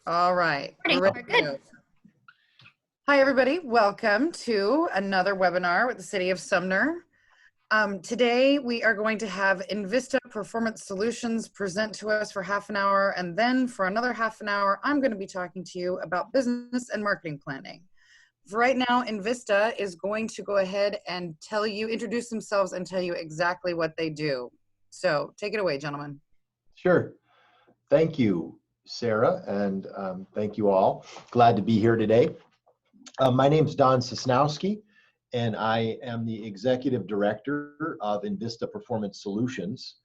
All right. Morning. We're We're ready to good. go. Hi, everybody. Welcome to another webinar with the City of Sumner. Today, we are going to have Invista Performance Solutions present to us for half an hour, and then for another half an hour, I'm going to be talking to you about business and marketing planning. For right now, Invista is going to go ahead and introduce themselves and tell you exactly what they do. So take it away, gentlemen. Sure. Thank you, Sarah, and thank you all. Glad to be here today. My name is Don Sosnowski, and I am the Executive Director of Invista Performance Solutions.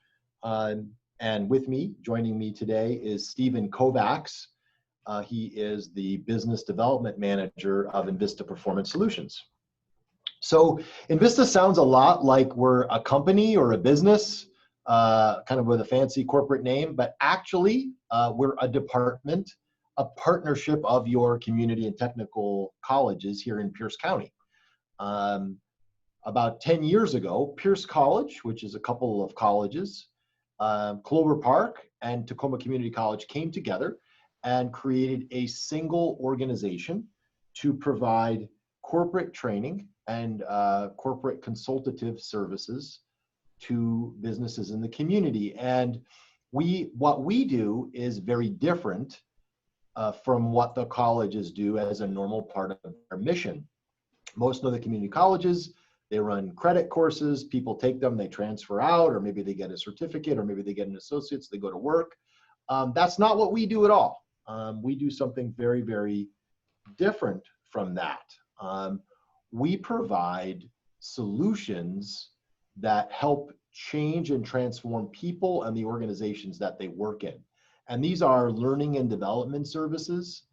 And with me, joining me today, is Stephen Kovacs. He is the Business Development Manager of Invista Performance Solutions. So Invista sounds a lot like we're a company or a business, kind of with a fancy corporate name, but actually we're a department, a partnership of your community and technical colleges here in Pierce County. About 10 years ago, Pierce College, which is a couple of colleges, Clover Park and Tacoma Community College came together and created a single organization to provide corporate training and corporate consultative services to businesses in the community. And what we do is very different from what the colleges do as a normal part of their mission. Most of the community colleges, they run credit courses, people take them, they transfer out, or maybe they get a certificate, or maybe they get an associate's, they go to work. That's not what we do at all. We do something very, very different from that. We provide solutions that help change and transform people and the organizations that they work in. And these are learning and development services,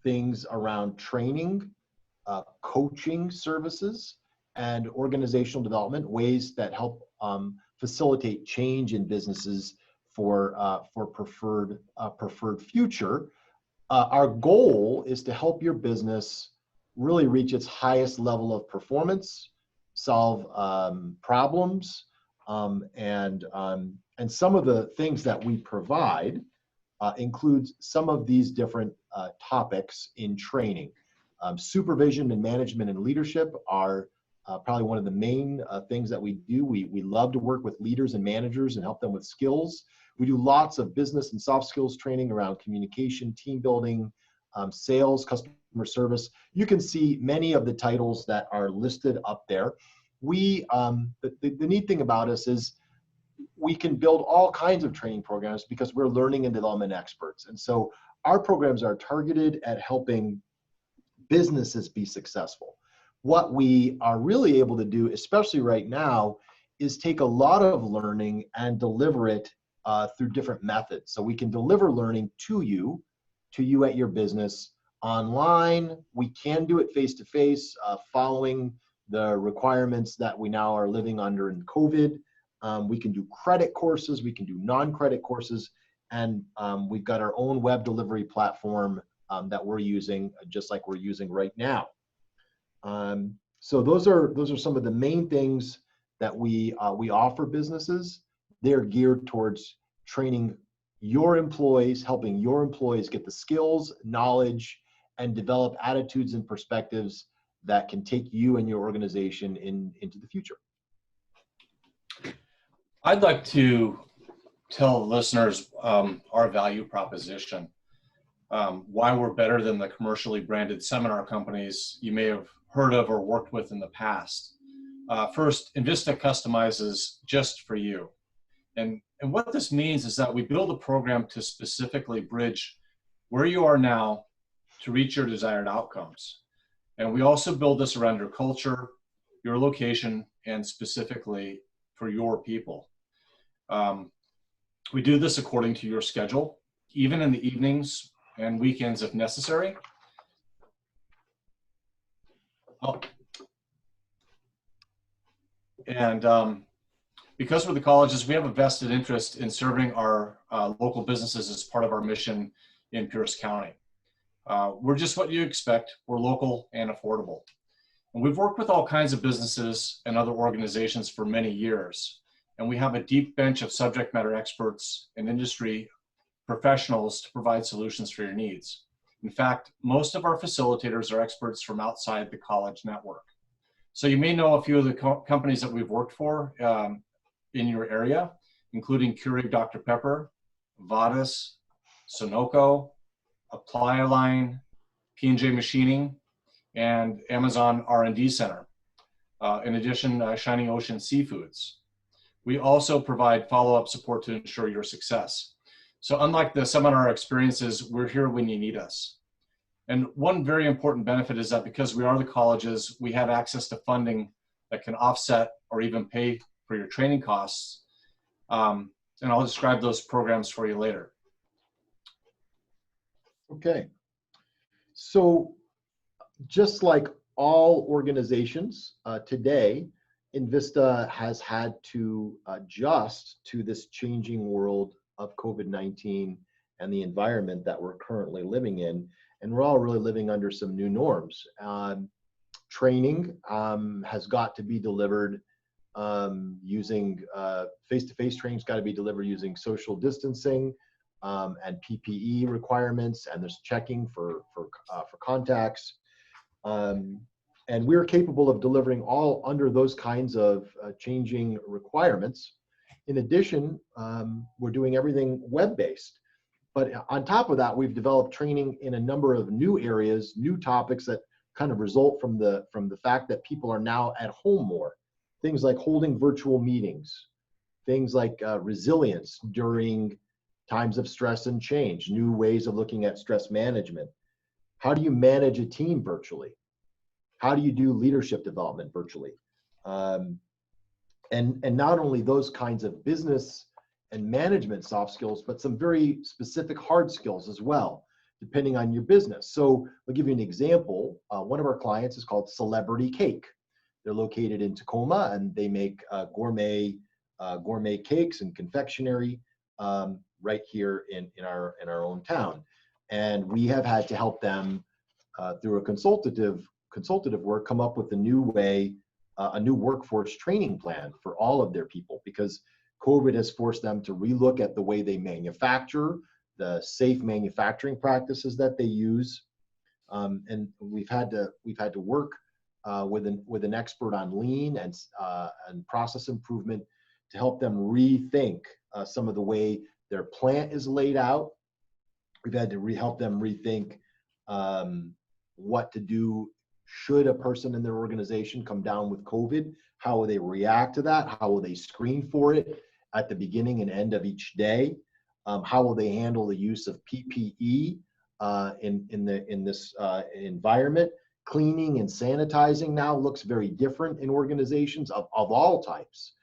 things around training, coaching services, and organizational development, ways that help facilitate change in businesses for preferred future. Our goal is to help your business really reach its highest level of performance, solve problems, and some of the things that we provide includes some of these different topics in training. Supervision and management and leadership are probably one of the main things that we do. We love to work with leaders and managers and help them with skills. We do lots of business and soft skills training around communication, team building, sales, customer service. You can see many of the titles that are listed up there. The neat thing about us is we can build all kinds of training programs because we're learning and development experts. And so our programs are targeted at helping businesses be successful. What we are really able to do, especially right now, is take a lot of learning and deliver it through different methods. So we can deliver learning to you at your business online. We can do it face-to-face, following the requirements that we now are living under in COVID. We can do credit courses, we can do non-credit courses, and we've got our own web delivery platform that we're using, just like we're using right now. So those are some of the main things that we offer businesses. They're geared towards training your employees, helping your employees get the skills, knowledge, and develop attitudes and perspectives that can take you and your organization into the future. I'd like to tell listeners our value proposition, why we're better than the commercially branded seminar companies you may have heard of or worked with in the past. First, Invista customizes just for you. And what this means is that we build a program to specifically bridge where you are now to reach your desired outcomes. And we also build this around your culture, your location, and specifically for your people. We do this according to your schedule, even in the evenings and weekends if necessary. Because we're the colleges, we have a vested interest in serving our local businesses as part of our mission in Pierce County. We're just what you expect. We're local and affordable. And we've worked with all kinds of businesses and other organizations for many years. And we have a deep bench of subject matter experts and industry professionals to provide solutions for your needs. In fact, most of our facilitators are experts from outside the college network. So you may know a few of the companies that we've worked for in your area, including Keurig Dr. Pepper, Vadis, Sunoco, Apply-A-Line, P&J Machining, and Amazon R&D Center. In addition, Shining Ocean Seafoods. We also provide follow-up support to ensure your success. So unlike the seminar experiences, we're here when you need us. And one very important benefit is that because we are the colleges, we have access to funding that can offset or even pay for your training costs. And I'll describe those programs for you later. Okay. So just like all organizations today, Invista has had to adjust to this changing world of COVID-19 and the environment that we're currently living in. And we're all really living under some new norms. Training has got to be delivered using face-to-face training's got to be delivered using social distancing and PPE requirements, and there's checking for contacts. And we're capable of delivering all under those kinds of changing requirements. In addition, we're doing everything web-based. But on top of that, we've developed training in a number of new areas, new topics that kind of result from the fact that people are now at home more. Things like holding virtual meetings, things like resilience during times of stress and change, new ways of looking at stress management. How do you manage a team virtually? How do you do leadership development virtually? And not only those kinds of business and management soft skills, but some very specific hard skills as well, depending on your business. So I'll give you an example. One of our clients is called Celebrity Cake. They're located in Tacoma, and they make gourmet cakes and confectionery right here in our own town. And we have had to help them through a consultative work come up with a new way, a new workforce training plan for all of their people, because COVID has forced them to relook at the way they manufacture, the safe manufacturing practices that they use, and we've had to work with an expert on lean and process improvement to help them rethink some of the way their plant is laid out. We've had to help them rethink what to do should a person in their organization come down with COVID. How will they react to that? How will they screen for it at the beginning and end of each day? How will they handle the use of PPE in this environment? Cleaning and sanitizing now looks very different in organizations of all types.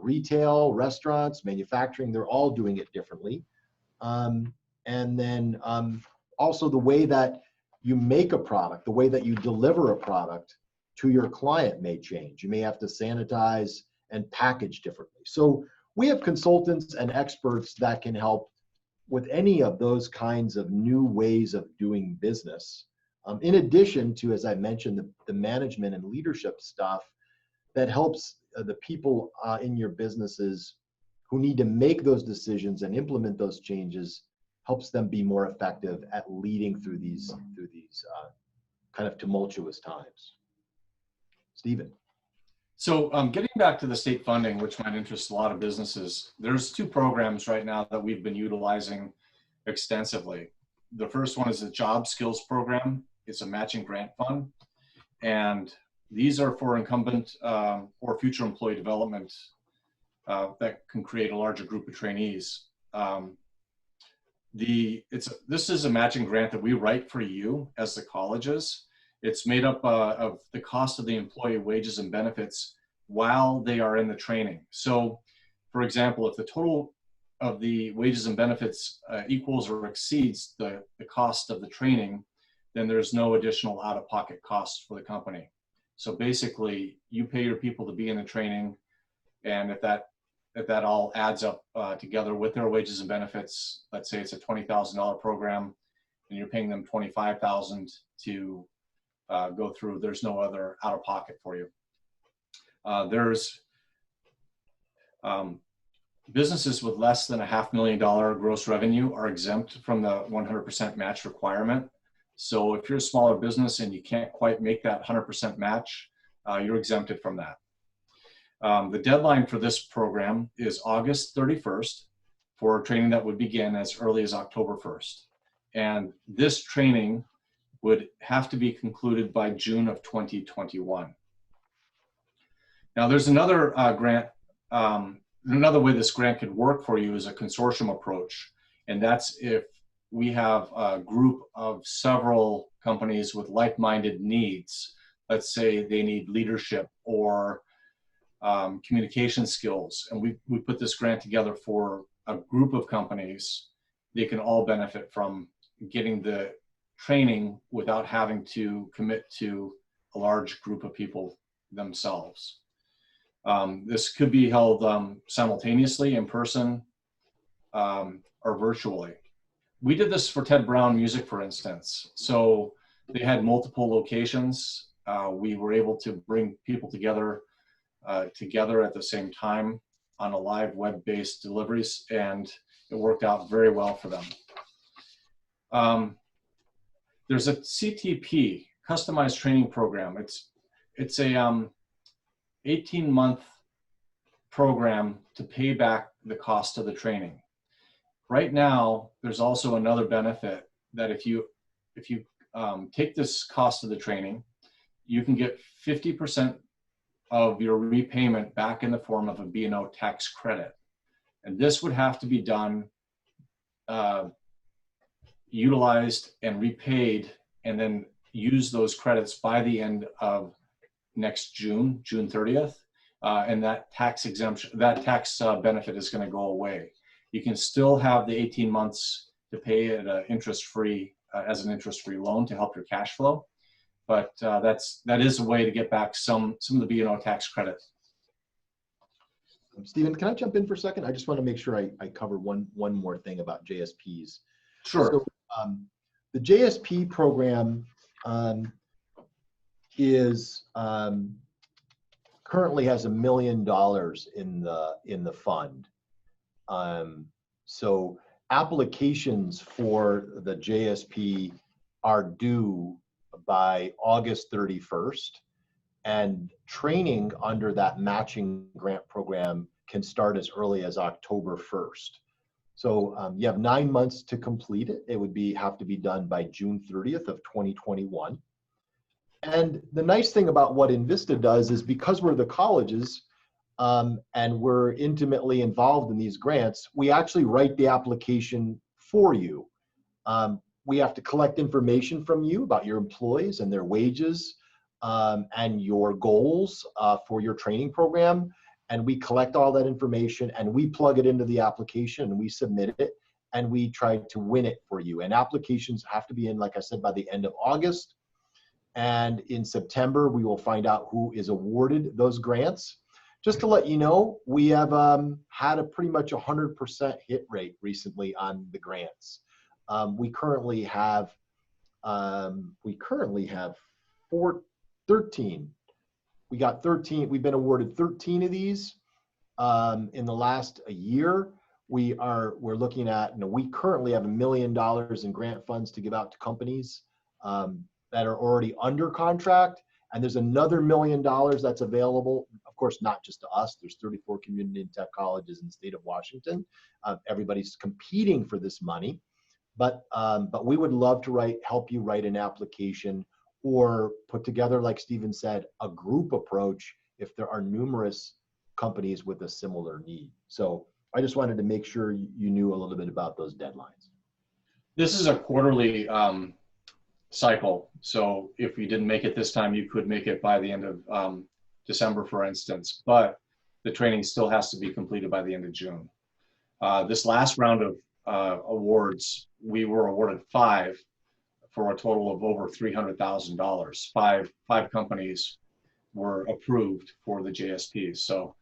Retail, restaurants, manufacturing, they're all doing it differently. And then also the way that you make a product, the way that you deliver a product to your client may change. You may have to sanitize and package differently. So we have consultants and experts that can help with any of those kinds of new ways of doing business. In addition to, as I mentioned, the management and leadership stuff that helps the people in your businesses who need to make those decisions and implement those changes, helps them be more effective at leading through these kind of tumultuous times. Stephen. So getting back to the state funding, which might interest a lot of businesses, there's two programs right now that we've been utilizing extensively. The first one is the Job Skills Program. It's a matching grant fund. And these are for incumbent or future employee development that can create a larger group of trainees. This is a matching grant that we write for you as the colleges. It's made up of the cost of the employee wages and benefits while they are in the training. So, for example, if the total of the wages and benefits equals or exceeds the cost of the training, then there's no additional out-of-pocket costs for the company. So basically, you pay your people to be in the training, and if that all adds up together with their wages and benefits, let's say it's a $20,000 program, and you're paying them $25,000 to go through, there's no other out-of-pocket for you. There's businesses with less than $500,000 gross revenue are exempt from the 100% match requirement. So if you're a smaller business and you can't quite make that 100% match, you're exempted from that. The deadline for this program is August 31st for training that would begin as early as October 1st. And this training would have to be concluded by June of 2021. Now there's another grant, another way this grant could work for you is a consortium approach. And that's if we have a group of several companies with like-minded needs. Let's say they need leadership or communication skills, and we put this grant together for a group of companies. They can all benefit from getting the training without having to commit to a large group of people themselves. This could be held simultaneously in person or virtually. We did this for Ted Brown Music, for instance. So they had multiple locations. We were able to bring people together at the same time on a live web-based deliveries, and it worked out very well for them. There's a CTP, customized training program. It's a 18-month program to pay back the cost of the training. Right now, there's also another benefit that if you take this cost of the training, you can get 50% of your repayment back in the form of a B&O tax credit. And this would have to be done, utilized and repaid, and then use those credits by the end of next June 30th. And that tax exemption, that tax benefit is going to go away. You can still have the 18 months to pay at interest-free, as an interest-free loan to help your cash flow. But that is a way to get back some of the B&O tax credit. Stephen, can I jump in for a second? I just want to make sure I cover one more thing about JSPs. Sure. So, the JSP program is currently has $1 million in the fund. So applications for the JSP are due by August 31st, and training under that matching grant program can start as early as October 1st. So you have 9 months to complete it. It would have to be done by June 30th of 2021. And the nice thing about what Invista does is, because we're the colleges and we're intimately involved in these grants, we actually write the application for you. We have to collect information from you about your employees and their wages and your goals for your training program. And we collect all that information and we plug it into the application and we submit it and we try to win it for you. And applications have to be in, like I said, by the end of August. And in September, we will find out who is awarded those grants. Just to let you know, we have had a pretty much 100% hit rate recently on the grants. We currently have 13. We got 13. We've been awarded 13 of these in the last year. We're looking at, we currently have $1 million in grant funds to give out to companies that are already under contract. And there's another $1 million that's available. Of course, not just to us. There's 34 community and tech colleges in the state of Washington. Everybody's competing for this money. But we would love to help you write an application or put together, like Stephen said, a group approach if there are numerous companies with a similar need. So I just wanted to make sure you knew a little bit about those deadlines. This is a quarterly cycle. So if you didn't make it this time, you could make it by the end of December, for instance, but the training still has to be completed by the end of June. This last round of awards, we were awarded 5 for a total of over $300,000. Five companies were approved for the JSPs. So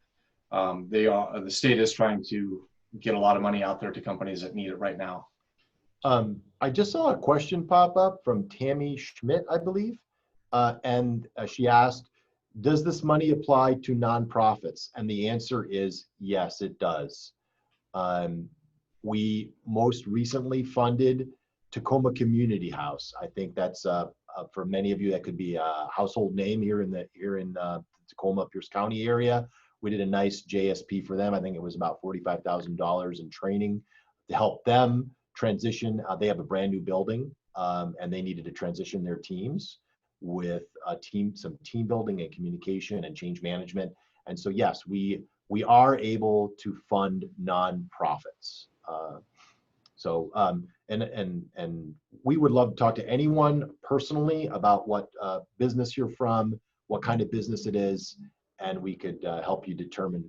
the state is trying to get a lot of money out there to companies that need it right now. I just saw a question pop up from Tammy Schmidt, I believe, and she asked, does this money apply to nonprofits? And the answer is yes, it does. We most recently funded Tacoma Community House. I think that's for many of you, that could be a household name here in Tacoma, Pierce County area. We did a nice JSP for them. I think it was about $45,000 in training to help them transition. They have a brand new building, and they needed to transition their teams with some team building and communication and change management. And so yes, we are able to fund nonprofits. And we would love to talk to anyone personally about what business you're from, what kind of business it is, and we could help you determine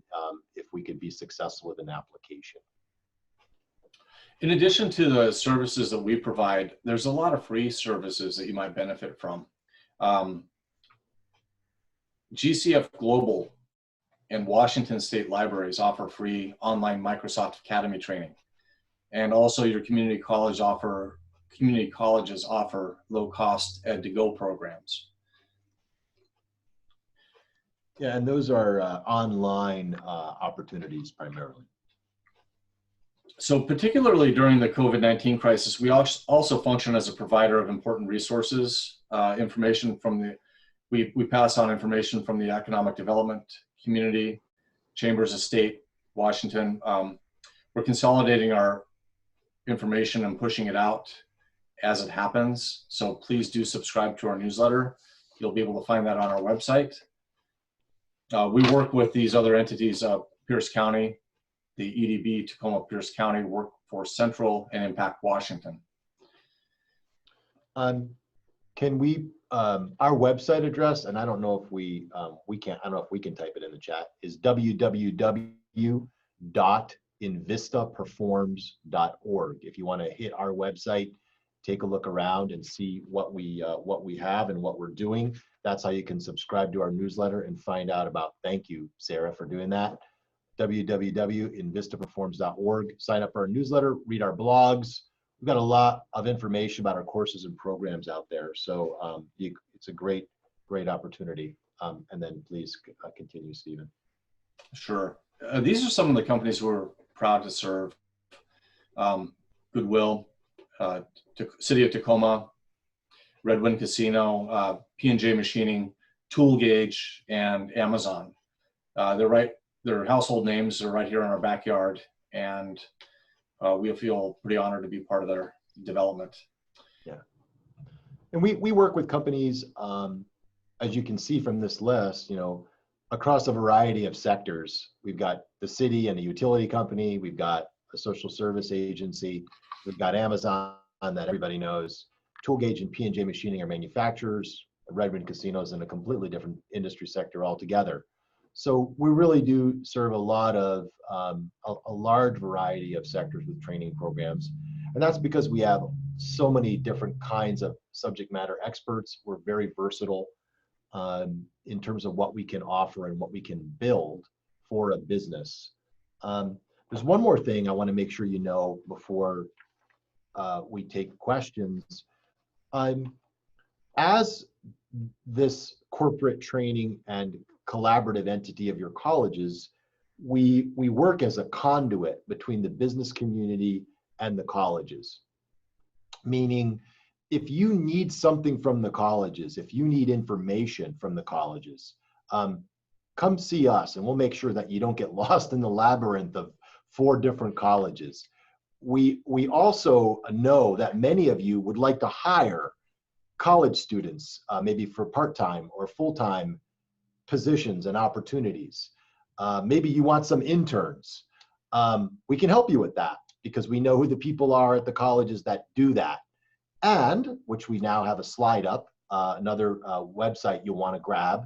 if we could be successful with an application. In addition to the services that we provide, there's a lot of free services that you might benefit from. GCF Global and Washington State Libraries offer free online Microsoft Academy training. And also your community colleges offer low-cost Ed2Go programs. Yeah, and those are online opportunities primarily. So particularly during the COVID-19 crisis, we also function as a provider of important resources, information from we pass on information from the economic development community, chambers of state, Washington. We're consolidating our information and pushing it out as it happens. So please do subscribe to our newsletter. You'll be able to find that on our website. We work with these other entities, Pierce County, the EDB, Tacoma Pierce County, Workforce Central, and Impact Washington. Can we, our website address, and I don't know if we can, I don't know if we can type it in the chat, is www.invistaperforms.org. If you want to hit our website, take a look around and see what we have and what we're doing. That's how you can subscribe to our newsletter and find out about. Thank you, Sarah, for doing that. www.invistaperforms.org. Sign up for our newsletter, read our blogs. We've got a lot of information about our courses and programs out there. So it's a great opportunity. And then please continue, Stephen. Sure. These are some of the companies we're proud to serve. Goodwill, City of Tacoma, Red Wind Casino, P&J Machining, Tool Gauge, and Amazon. Their household names are right here in our backyard, and we feel pretty honored to be part of their development. Yeah. And we work with companies, as you can see from this list, across a variety of sectors. We've got the city and a utility company. We've got a social service agency. We've got Amazon that everybody knows. Tool Gauge and P&J Machining are manufacturers. Redmond Casinos in a completely different industry sector altogether. So we really do serve a lot of a large variety of sectors with training programs, and that's because we have so many different kinds of subject matter experts. We're very versatile in terms of what we can offer and what we can build for a business. There's one more thing I want to make sure you know before we take questions. As this corporate training and collaborative entity of your colleges, we work as a conduit between the business community and the colleges. Meaning, if you need something from the colleges, if you need information from the colleges, come see us and we'll make sure that you don't get lost in the labyrinth of 4 different colleges. We also know that many of you would like to hire college students, maybe for part-time or full-time positions and opportunities. Maybe you want some interns. We can help you with that because we know who the people are at the colleges that do that. And, which we now have a slide up, another website you'll want to grab.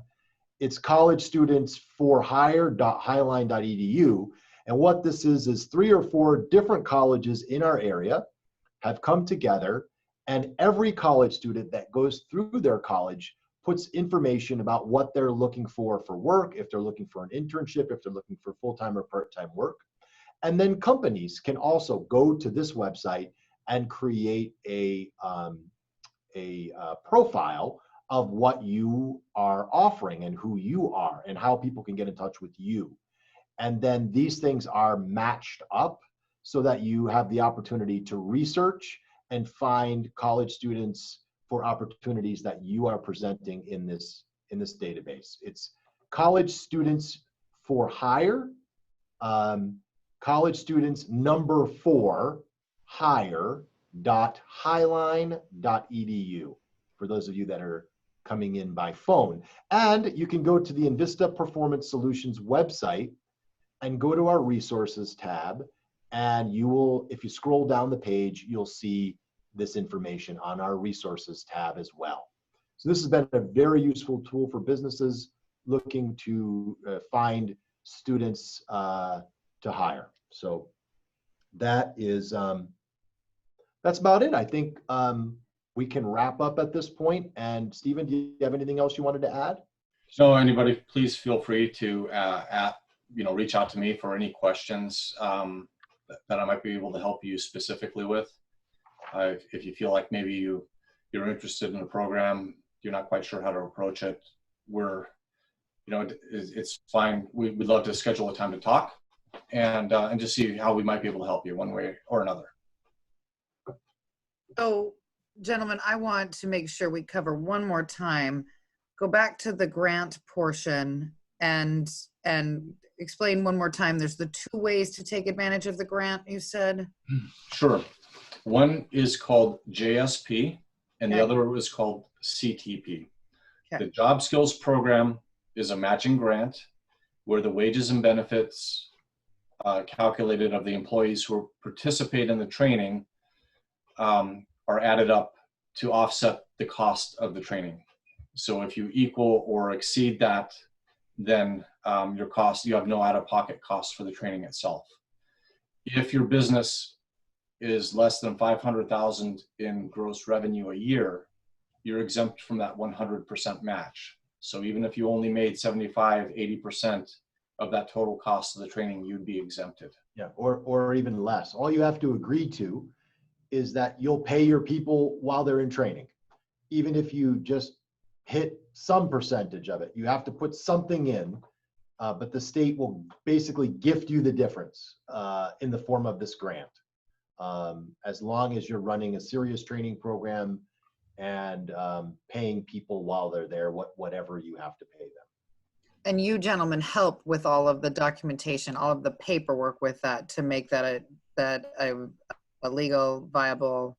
It's collegestudents4hire.highline.edu. And what this is 3 or 4 different colleges in our area have come together, and every college student that goes through their college puts information about what they're looking for work, if they're looking for an internship, if they're looking for full-time or part-time work. And then companies can also go to this website and create a profile of what you are offering and who you are and how people can get in touch with you. And then these things are matched up so that you have the opportunity to research and find college students for opportunities that you are presenting in this database. It's college students for hire, college students number 4 hire.highline.edu for those of you that are coming in by phone. And you can go to the Invista Performance Solutions website and go to our resources tab, and you will, if you scroll down the page, you'll see this information on our resources tab as well. So this has been a very useful tool for businesses looking to find students to hire. So that is, that's about it. I think we can wrap up at this point. And Stephen, do you have anything else you wanted to add? So anybody, please feel free to reach out to me for any questions that I might be able to help you specifically with. If you feel like maybe you're interested in a program, you're not quite sure how to approach it, it's fine. We'd love to schedule a time to talk and just see how we might be able to help you one way or another. So, gentlemen, I want to make sure we cover one more time. Go back to the grant portion and explain one more time. There's the 2 ways to take advantage of the grant, you said? Sure. One is called JSP, and the other is called CTP. Okay. The Job Skills Program is a matching grant where the wages and benefits calculated of the employees who participate in the training are added up to offset the cost of the training. So if you equal or exceed that, then you have no out-of-pocket costs for the training itself. If your business is less than 500,000 in gross revenue a year, you're exempt from that 100% match. So even if you only made 75, 80% of that total cost of the training, you'd be exempted. Yeah, or even less. All you have to agree to is that you'll pay your people while they're in training. Even if you just hit some percentage of it, you have to put something in, but the state will basically gift you the difference in the form of this grant. As long as you're running a serious training program and paying people while they're there, whatever you have to pay them. And you gentlemen help with all of the documentation, all of the paperwork with that to make that a legal, viable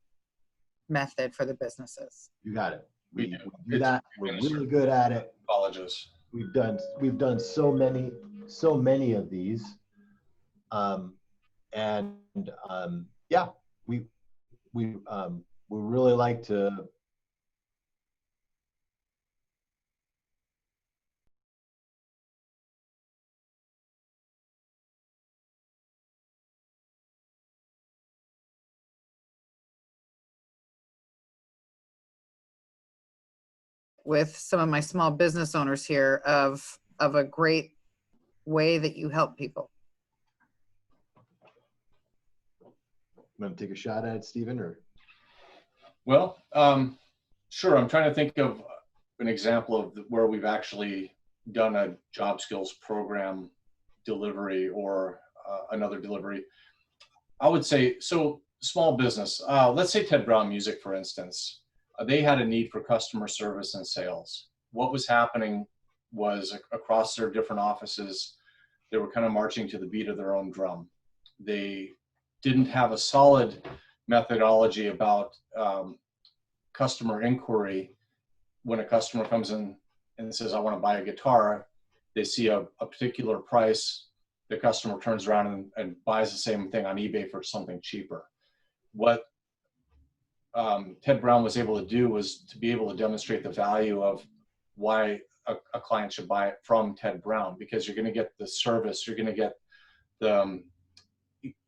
method for the businesses. You got it. We do It's that. We're really good at it. Colleges. We've done so many of these, yeah, we really like to. With some of my small business owners here of a great way that you help people. Want to take a shot at it, Stephen, or? Well, sure. I'm trying to think of an example of where we've actually done a job skills program delivery or another delivery. I would say, so small business, let's say Ted Brown Music, for instance. They had a need for customer service and sales. What was happening was across their different offices, they were kind of marching to the beat of their own drum. They didn't have a solid methodology about customer inquiry. When a customer comes in and says, I want to buy a guitar, they see a particular price, the customer turns around and buys the same thing on eBay for something cheaper. What Ted Brown was able to do was to be able to demonstrate the value of why a client should buy it from Ted Brown, because you're going to get the service, you're going to get the,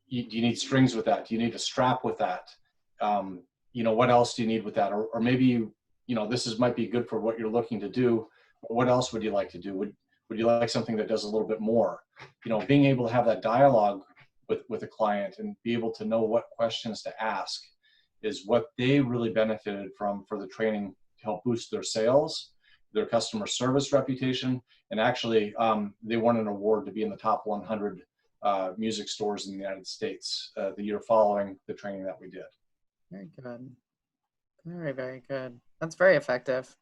you need strings with that. Do you need a strap with that? What else do you need with that? Or maybe this might be good for what you're looking to do. What else would you like to do? Would you like something that does a little bit more? Being able to have that dialogue with a client and be able to know what questions to ask is what they really benefited from for the training to help boost their sales, their customer service reputation, and actually they won an award to be in the top 100 music stores in the United States the year following the training that we did. Very good. Very, very good. That's very effective.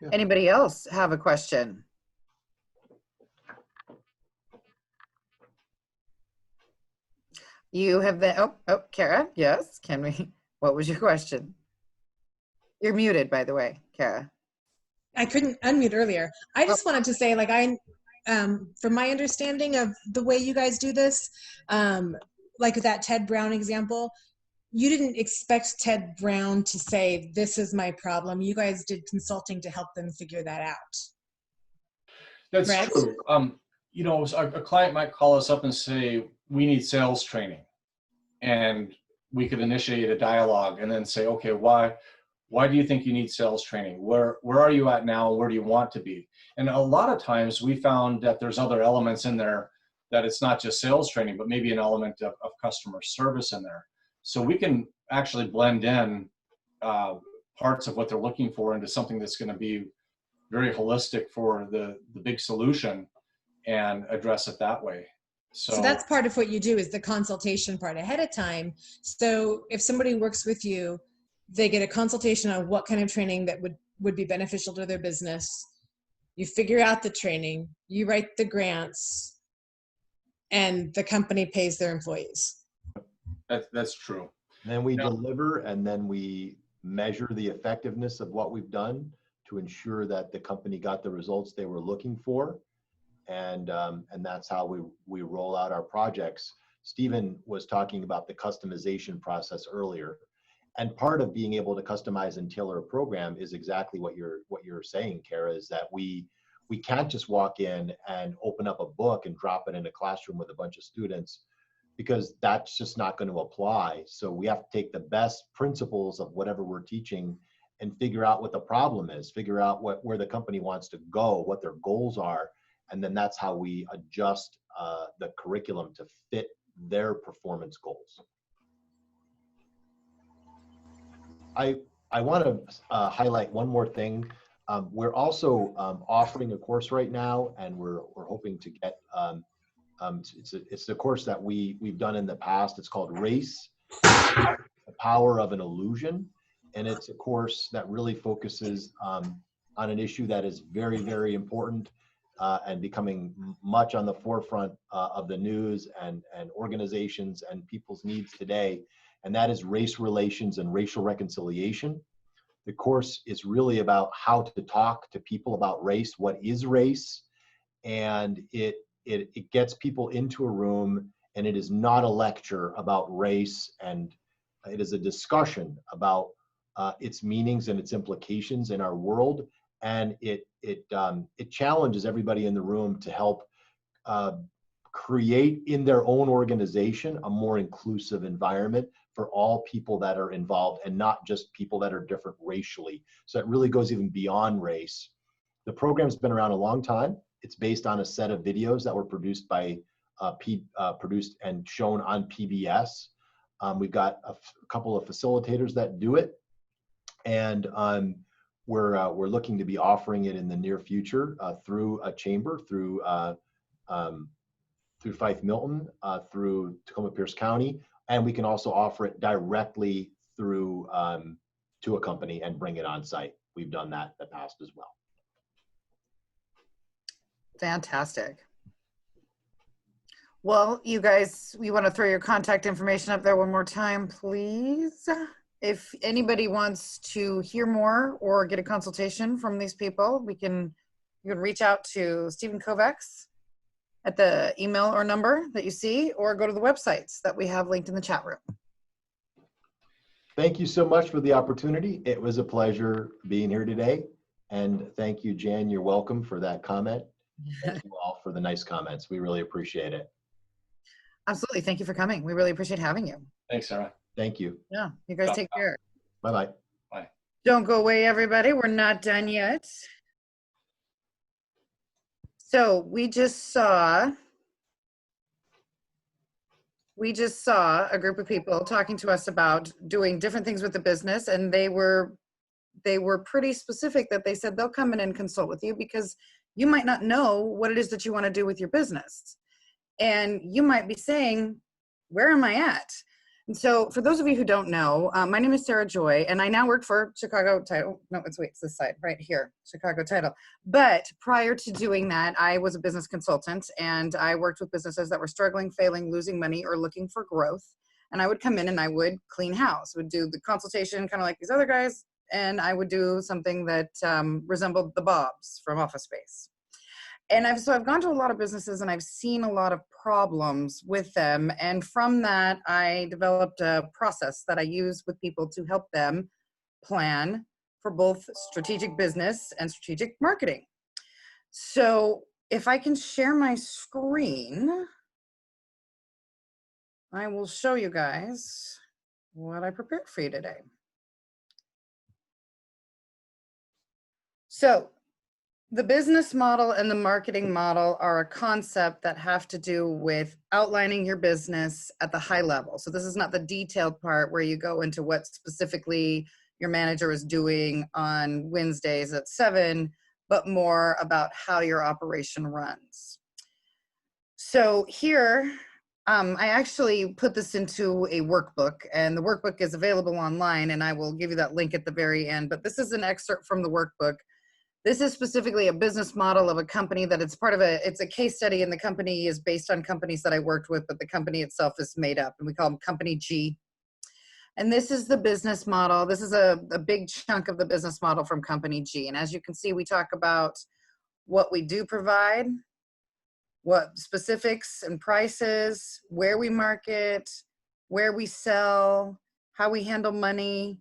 Yeah. Anybody else have a question? You have been, Kara, yes, can we, what was your question? You're muted, by the way, Kara. I couldn't unmute earlier. I just wanted to say, like, from my understanding of the way you guys do this, like that Ted Brown example, you didn't expect Ted Brown to say, this is my problem. You guys did consulting to help them figure that out. That's Correct? true. You know, a client might call us up and say, we need sales training. And we could initiate a dialogue and then say, okay, why do you think you need sales training? Where are you at now? Where do you want to be? And a lot of times we found that there's other elements in there, that it's not just sales training, but maybe an element of customer service in there. So we can actually blend in parts of what they're looking for into something that's going to be very holistic for the big solution and address it that way. So that's part of what you do, is the consultation part ahead of time. So if somebody works with you, they get a consultation on what kind of training that would be beneficial to their business. You figure out the training, you write the grants, and the company pays their employees. That's true. And then we deliver, and then we measure the effectiveness of what we've done to ensure that the company got the results they were looking for. And that's how we roll out our projects. Stephen was talking about the customization process earlier. And part of being able to customize and tailor a program is exactly what you're saying, Kara, is that we can't just walk in and open up a book and drop it in a classroom with a bunch of students, because that's just not going to apply. So we have to take the best principles of whatever we're teaching and figure out what the problem is, figure out where the company wants to go, what their goals are, and then that's how we adjust the curriculum to fit their performance goals. I want to highlight one more thing. We're also offering a course right now, and we're hoping to get it's the course that we've done in the past. It's called Race: The Power of an Illusion, and it's a course that really focuses on an issue that is very, very important and becoming much on the forefront of the news and organizations and people's needs today. And that is race relations and racial reconciliation. The course is really about how to talk to people about race, what is race, and it gets people into a room, and it is not a lecture about race, and it is a discussion about its meanings and its implications in our world, and it challenges everybody in the room to help create in their own organization a more inclusive environment for all people that are involved, and not just people that are different racially. So it really goes even beyond race. The program's been around a long time. It's based on a set of videos that were produced by produced and shown on PBS. We've got a couple of facilitators that do it, and we're looking to be offering it in the near future through a chamber, through Fife Milton, through Tacoma Pierce County, and we can also offer it directly through to a company and bring it on site. We've done that in the past as well. Fantastic. Well, you guys, we want to throw your contact information up there one more time, please. If anybody wants to hear more or get a consultation from these people, you can reach out to Stephen Kovacs at the email or number that you see, or go to the websites that we have linked in the chat room. Thank you so much for the opportunity. It was a pleasure being here today. And thank you, Jan. You're welcome for that comment. Thank you all for the nice comments. We really appreciate it. Absolutely. Thank you for coming. We really appreciate having you. Thanks, Sarah. Thank you. Yeah, you guys take care. Bye-bye. Bye. Don't go away, everybody. We're not done yet. So we just saw a group of people talking to us about doing different things with the business, and they were pretty specific that they said they'll come in and consult with you because you might not know what it is that you want to do with your business. And you might be saying, where am I at? And so for those of you who don't know, my name is Sarah Joy, and I now work for Chicago Title. No, it's this side right here, Chicago Title. But prior to doing that, I was a business consultant, and I worked with businesses that were struggling, failing, losing money, or looking for growth. And I would come in and I would clean house, would do the consultation kind of like these other guys, and I would do something that resembled the Bobs from Office Space. And I've gone to a lot of businesses and I've seen a lot of problems with them. And from that, I developed a process that I use with people to help them plan for both strategic business and strategic marketing. So if I can share my screen, I will show you guys what I prepared for you today. So the business model and the marketing model are a concept that have to do with outlining your business at the high level. So this is not the detailed part where you go into what specifically your manager is doing on Wednesdays at 7, but more about how your operation runs. So here, I actually put this into a workbook, and the workbook is available online, and I will give you that link at the very end, but this is an excerpt from the workbook. This is specifically a business model of a company that it's a case study, and the company is based on companies that I worked with, but the company itself is made up, and we call them Company G. And this is the business model. This is a big chunk of the business model from Company G. And as you can see, we talk about what we do provide, what specifics and prices, where we market, where we sell, how we handle money,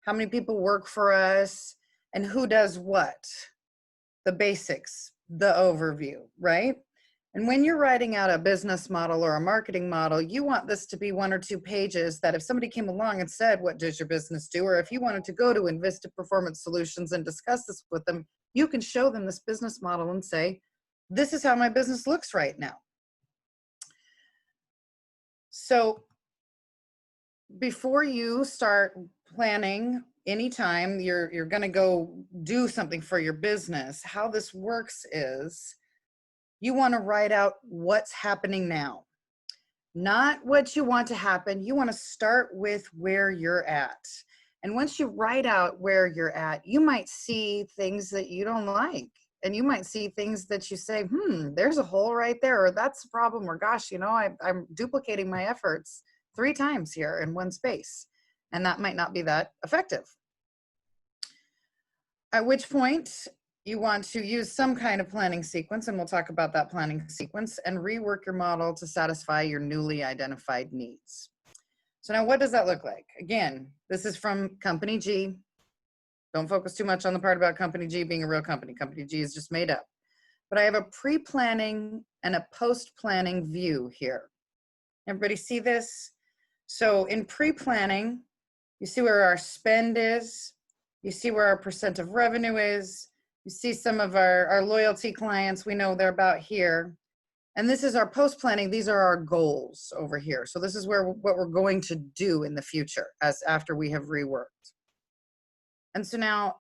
how many people work for us, and who does what, the basics, the overview, right? And when you're writing out a business model or a marketing model, you want this to be 1 or 2 pages that if somebody came along and said, what does your business do? Or if you wanted to go to Invista Performance Solutions and discuss this with them, you can show them this business model and say, this is how my business looks right now. So before you start planning, anytime you're going to go do something for your business, how this works is you want to write out what's happening now, not what you want to happen. You want to start with where you're at. And once you write out where you're at, you might see things that you don't like. And you might see things that you say, there's a hole right there, or that's a problem, or gosh, I'm duplicating my efforts 3 times here in one space. And that might not be that effective. At which point you want to use some kind of planning sequence, and we'll talk about that planning sequence, and rework your model to satisfy your newly identified needs. So now what does that look like? Again, this is from Company G. Don't focus too much on the part about Company G being a real company. Company G is just made up. But I have a pre-planning and a post-planning view here. Everybody see this? So in pre-planning, you see where our spend is. You see where our percent of revenue is. You see some of our loyalty clients. We know they're about here. And this is our post-planning. These are our goals over here. So this is what we're going to do in the future after we have reworked. And so now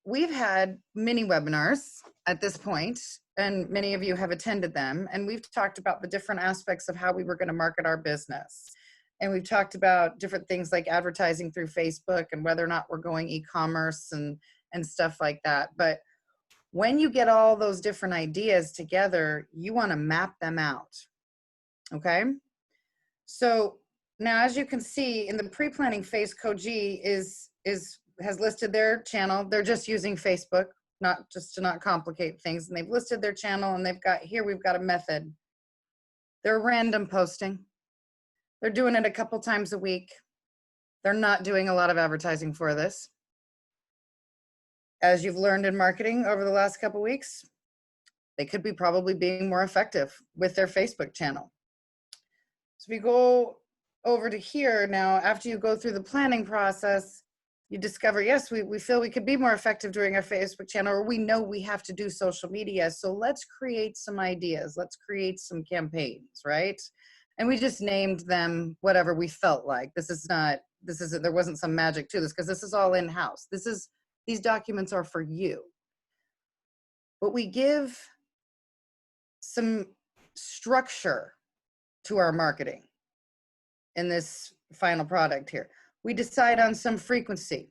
we've had many webinars at this point, and many of you have attended them. And we've talked about the different aspects of how we were going to market our business. And we've talked about different things like advertising through Facebook and whether or not we're going e-commerce and stuff like that. But when you get all those different ideas together, you want to map them out. Okay. So now, as you can see in the pre-planning phase, Koji has listed their channel. They're just using Facebook, not just to not complicate things. And they've listed their channel, and we've got a method. They're random posting. They're doing it a couple times a week. They're not doing a lot of advertising for this. As you've learned in marketing over the last couple weeks, they could be probably being more effective with their Facebook channel. So if you go over to here now, after you go through the planning process, you discover, yes, we feel we could be more effective during our Facebook channel, or we know we have to do social media. So let's create some ideas. Let's create some campaigns, right? And we just named them whatever we felt like. There wasn't some magic to this, because this is all in-house. These documents are for you. But we give some structure to our marketing in this final product here. We decide on some frequency.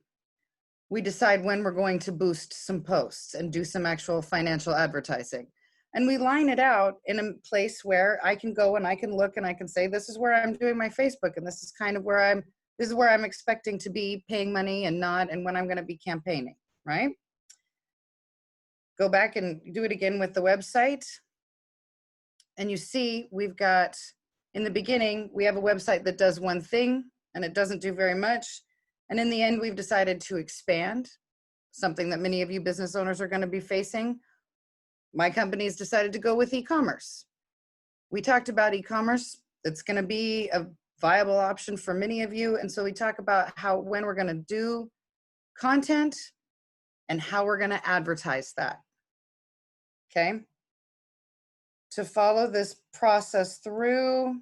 We decide when we're going to boost some posts and do some actual financial advertising. And we line it out in a place where I can go and I can look and I can say, this is where I'm doing my Facebook, and this is kind of where this is where I'm expecting to be paying money and not, and when I'm going to be campaigning, right? Go back and do it again with the website. And you see, we've got, in the beginning, we have a website that does one thing and it doesn't do very much. And in the end, we've decided to expand, something that many of you business owners are going to be facing. My company's decided to go with e-commerce. We talked about e-commerce. It's going to be a viable option for many of you. And so we talk about when we're going to do content and how we're going to advertise that. Okay. To follow this process through,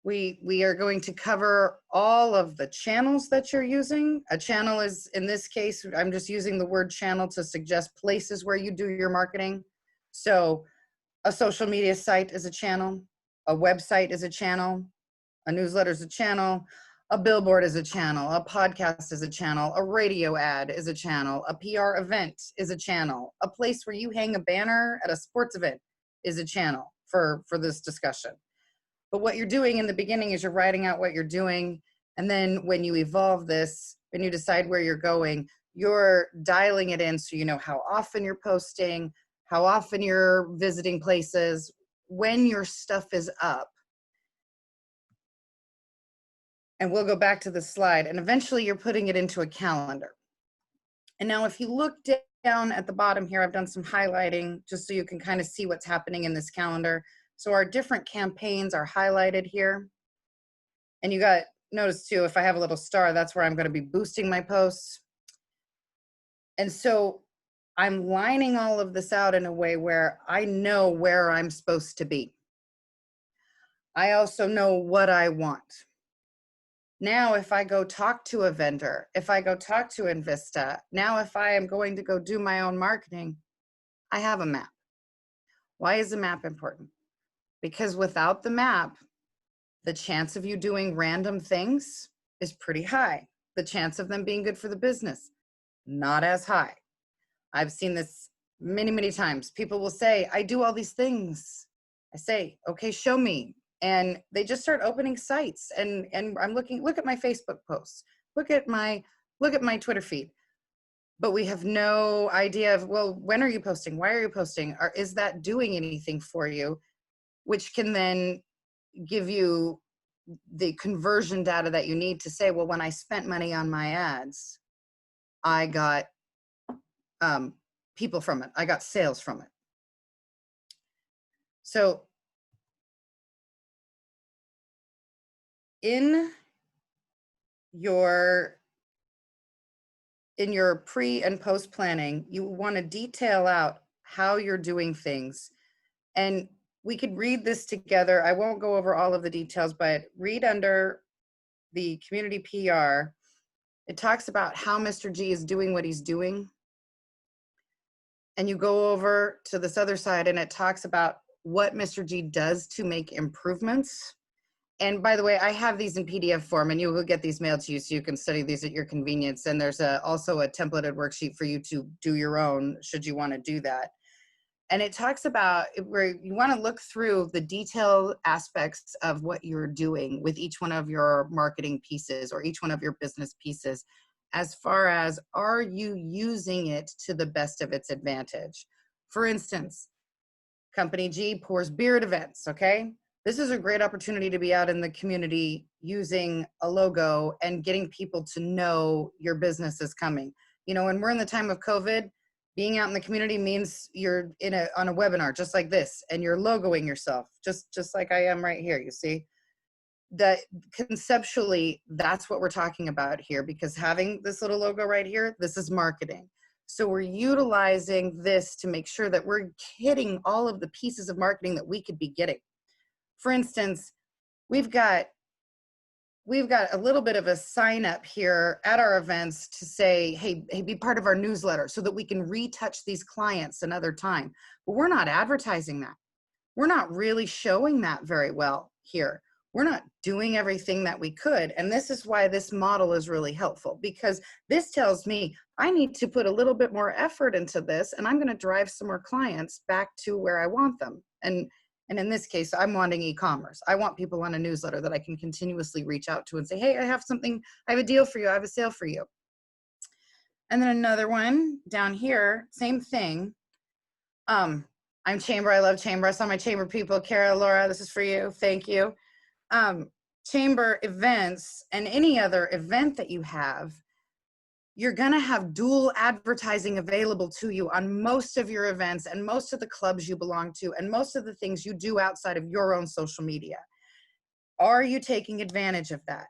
we are going to cover all of the channels that you're using. A channel is, in this case, I'm just using the word channel to suggest places where you do your marketing. So a social media site is a channel, a website is a channel, a newsletter is a channel, a billboard is a channel, a podcast is a channel, a radio ad is a channel, a PR event is a channel, a place where you hang a banner at a sports event is a channel for this discussion. But what you're doing in the beginning is you're writing out what you're doing. And then when you evolve this, when you decide where you're going, you're dialing it in so you know how often you're posting, how often you're visiting places, when your stuff is up. And we'll go back to the slide. And eventually you're putting it into a calendar. And now if you look down at the bottom here, I've done some highlighting just so you can kind of see what's happening in this calendar. So our different campaigns are highlighted here. And you got, notice too, if I have a little star, that's where I'm going to be boosting my posts. And so I'm lining all of this out in a way where I know where I'm supposed to be. I also know what I want. Now, if I go talk to a vendor, if I go talk to Invista, now if I am going to go do my own marketing, I have a map. Why is the map important? Because without the map, the chance of you doing random things is pretty high. The chance of them being good for the business, not as high. I've seen this many, many times. People will say, I do all these things. I say, okay, show me. And they just start opening sites. And I'm looking, look at my Facebook posts, look at my Twitter feed. But we have no idea of, well, when are you posting? Why are you posting? Or is that doing anything for you? Which can then give you the conversion data that you need to say, well, when I spent money on my ads, I got people from it. I got sales from it. So in your pre and post planning, you want to detail out how you're doing things. And we could read this together. I won't go over all of the details, but read under the community PR. It talks about how Mr. G is doing what he's doing. And you go over to this other side and it talks about what Mr. G does to make improvements. And by the way, I have these in PDF form and you will get these mailed to you so you can study these at your convenience. And there's also a templated worksheet for you to do your own should you want to do that. And it talks about where you want to look through the detailed aspects of what you're doing with each one of your marketing pieces or each one of your business pieces, as far as, are you using it to the best of its advantage? For instance, Company G pours beer at events, okay? This is a great opportunity to be out in the community using a logo and getting people to know your business is coming. You know, when we're in the time of COVID, being out in the community means you're on a webinar just like this, and you're logoing yourself, just like I am right here, you see? That conceptually, that's what we're talking about here, because having this little logo right here, this is marketing. So we're utilizing this to make sure that we're hitting all of the pieces of marketing that we could be getting. For instance, we've got a little bit of a sign up here at our events to say, hey, be part of our newsletter so that we can retouch these clients another time. But we're not advertising that. we're not really showing that very well here. We're not doing everything that we could. And this is why this model is really helpful, because this tells me I need to put a little bit more effort into this, and I'm going to drive some more clients back to where I want them. And in this case, I'm wanting e-commerce. I want people on a newsletter that I can continuously reach out to and say, hey, I have something, I have a deal for you, I have a sale for you. And then another one down here, same thing. I'm Chamber, I love Chamber. I saw my Chamber people, Kara, Laura, this is for you, thank you. Chamber events and any other event that you have, you're gonna have dual advertising available to you on most of your events and most of the clubs you belong to and most of the things you do outside of your own social media. Are you taking advantage of that?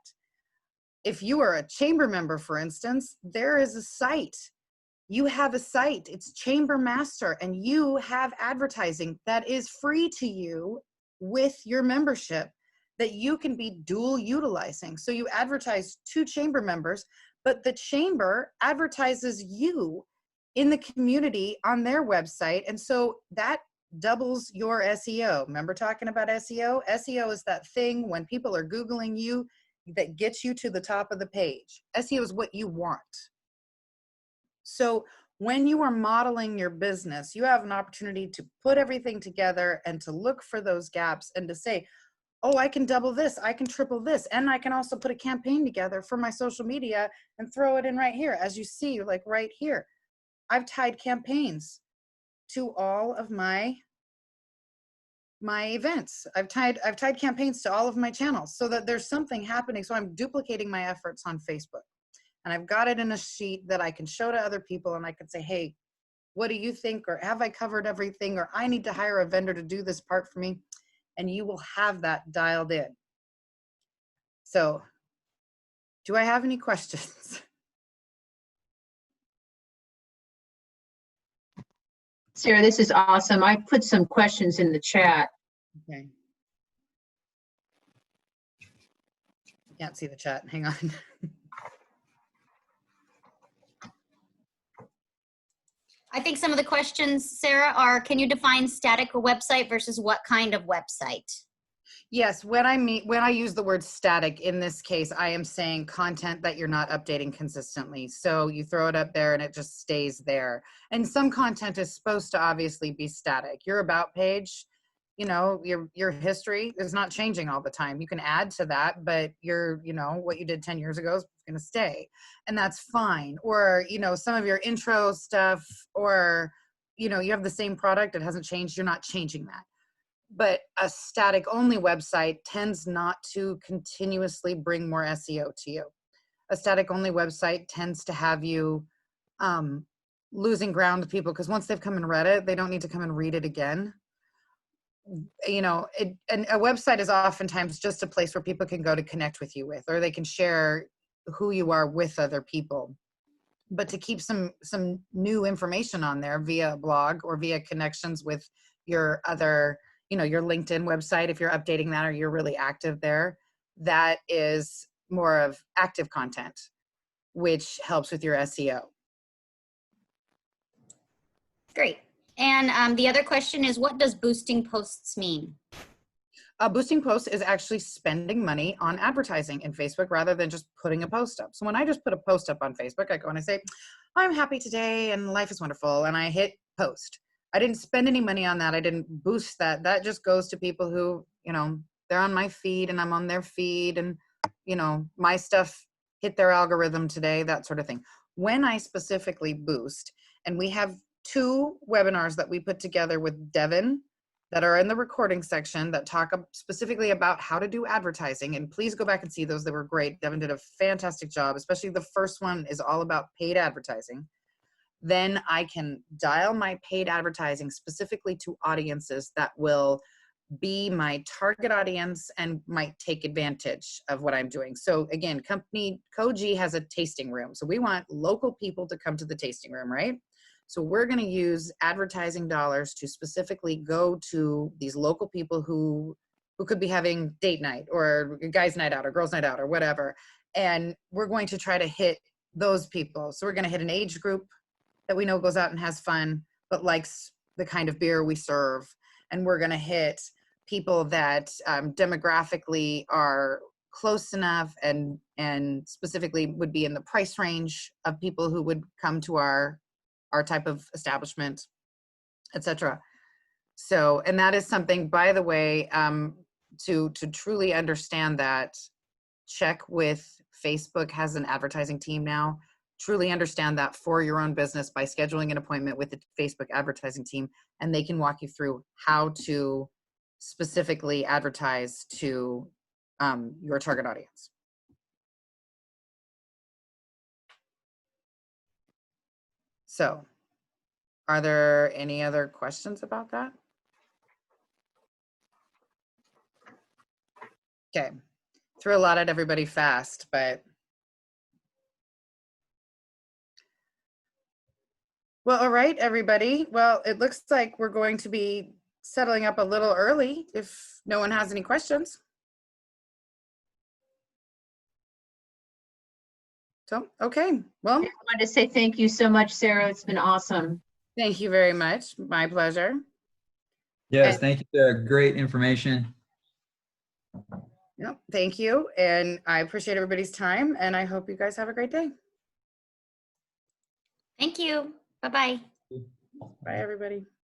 If you are a Chamber member, for instance, there is a site. You have a site, it's Chamber Master, and you have advertising that is free to you with your membership that you can be dual utilizing. So you advertise to Chamber members, but the Chamber advertises you in the community on their website. And so that doubles your SEO. Remember talking about SEO? SEO is that thing when people are Googling you that gets you to the top of the page. SEO is what you want. So when you are modeling your business, you have an opportunity to put everything together and to look for those gaps and to say, oh, I can double this, I can triple this, and I can also put a campaign together for my social media and throw it in right here. As you see, like right here, I've tied campaigns to all of my events. I've tied campaigns to all of my channels so that there's something happening. So I'm duplicating my efforts on Facebook. And I've got it in a sheet that I can show to other people, and I can say, hey, what do you think? Or have I covered everything? Or I need to hire a vendor to do this part for me. And you will have that dialed in. So do I have any questions? Sarah, this is awesome. I put some questions in the chat. Okay. I can't see the chat. Hang on. I think some of the questions, Sarah, are can you define static website versus what kind of website? Yes, when I use the word static in this case, I am saying content that you're not updating consistently. So you throw it up there and it just stays there. And some content is supposed to obviously be static. Your about page, you know, your history is not changing all the time. You can add to that, but what you did 10 years ago is going to stay, and that's fine. Or, some of your intro stuff, or, you have the same product, it hasn't changed, you're not changing that. But a static only website tends not to continuously bring more SEO to you. A static only website tends to have you losing ground to people, because once they've come and read it, they don't need to come and read it again. And a website is oftentimes just a place where people can go to connect with you with, or they can share who you are with other people. But to keep some new information on there via a blog or via connections with your other, your LinkedIn website, if you're updating that or you're really active there, that is more of active content, which helps with your SEO. Great. And the other question is, what does boosting posts mean? Boosting posts is actually spending money on advertising in Facebook rather than just putting a post up. So when I just put a post up on Facebook, I go and I say, I'm happy today and life is wonderful, and I hit post. I didn't spend any money on that. I didn't boost that. That just goes to people who, they're on my feed and I'm on their feed, and, my stuff hit their algorithm today, that sort of thing. When I specifically boost, and we have 2 webinars that we put together with Devin that are in the recording section that talk specifically about how to do advertising. And please go back and see those. They were great. Devin did a fantastic job, especially the first one is all about paid advertising. Then I can dial my paid advertising specifically to audiences that will be my target audience and might take advantage of what I'm doing. So again, company Koji has a tasting room. So we want local people to come to the tasting room, right? So we're going to use advertising dollars to specifically go to these local people who could be having date night or guys night out or girls night out or whatever. And we're going to try to hit those people. So we're going to hit an age group that we know goes out and has fun, but likes the kind of beer we serve. and we're going to hit people that demographically are close enough and specifically would be in the price range of people who would come to our type of establishment, etc. So, and that is something, by the way, to truly understand that, check with Facebook has an advertising team now. Truly understand that for your own business by scheduling an appointment with the Facebook advertising team, and they can walk you through how to specifically advertise to your target audience. So, are there any other questions about that? Okay, threw a lot at everybody fast, but. Well, all right, everybody. Well, it looks like we're going to be settling up a little early if no one has any questions. So, okay, well, I want to say thank you so much, Sarah. It's been awesome. thank you very much. My pleasure. Yes, And- thank you, Sarah. Great information. Yep, thank you. And I appreciate everybody's time, and I hope you guys have a great day. Thank you. Bye-bye. Bye, everybody.